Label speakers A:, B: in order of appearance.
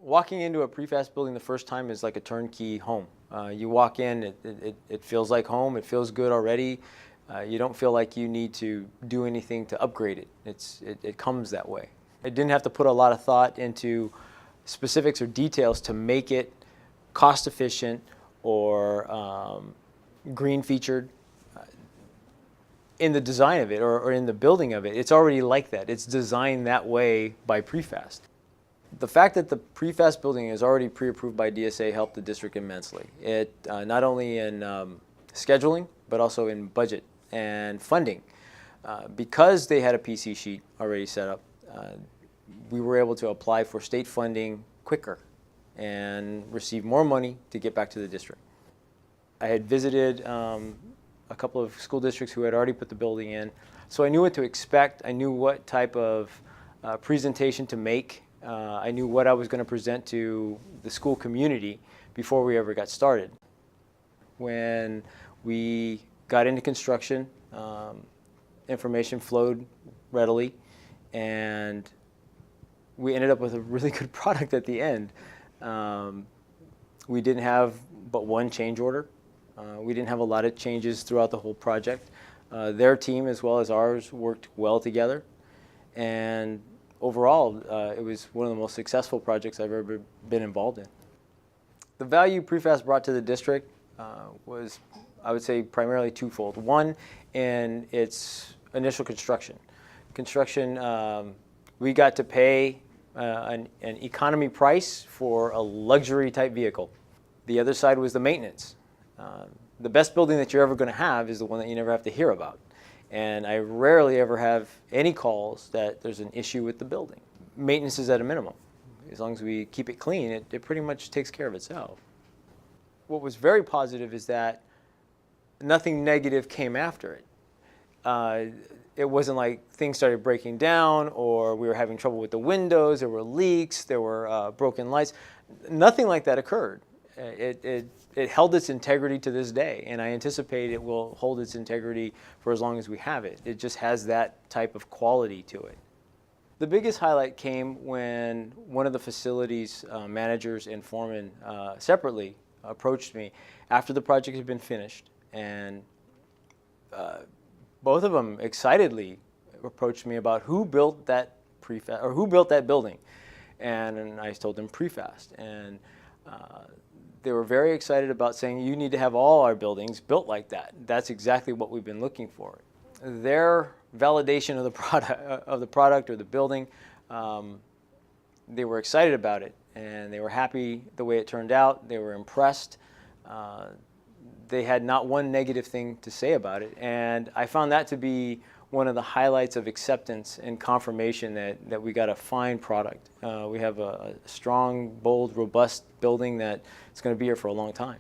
A: Walking into a PreFast building the first time is like a turnkey home. You walk in, it feels like home, it feels good already. You don't feel like you need to do anything to upgrade it. It comes that way. I didn't have to put a lot of thought into specifics or details to make it cost efficient or green featured in the design of it or in the building of it. It's already like that. It's designed that way by PreFast. The fact that the PreFast building is already pre-approved by DSA helped the district immensely. It not only in scheduling, but also in budget and funding. Because they had a PC sheet already set up, we were able to apply for state funding quicker and receive more money to get back to the district. I had visited a couple of school districts who had already put the building in, so I knew what to expect. I knew what type of presentation to make. I knew what I was going to present to the school community before we ever got started. When we got into construction, information flowed readily, and we ended up with a really good product at the end. We didn't have but one change order. We didn't have a lot of changes throughout the whole project. Their team as well as ours worked well together, and overall, it was one of the most successful projects I've ever been involved in. The value PreFast brought to the district was, I would say, primarily twofold. One, in its initial construction. We got to pay an economy price for a luxury type vehicle. The other side was the maintenance. The best building that you're ever going to have is the one that you never have to hear about. And I rarely ever have any calls that there's an issue with the building. Maintenance is at a minimum. As long as we keep it clean, it pretty much takes care of itself. What was very positive is that nothing negative came after it. It wasn't like things started breaking down or we were having trouble with the windows, there were leaks, there were broken lights. Nothing like that occurred. It held its integrity to this day, and I anticipate it will hold its integrity for as long as we have it. It just has that type of quality to it. The biggest highlight came when one of the facilities managers and foremen separately approached me after the project had been finished, and both of them excitedly approached me about who built that PreFast or who built that building, and I told them PreFast, and they were very excited about saying, you need to have all our buildings built like that. That's exactly what we've been looking for. Their validation of the product or the building, they were excited about it, and they were happy the way it turned out. They were impressed. They had not one negative thing to say about it, and I found that to be one of the highlights of acceptance and confirmation that we got a fine product. We have a strong, bold, robust building that is going to be here for a long time.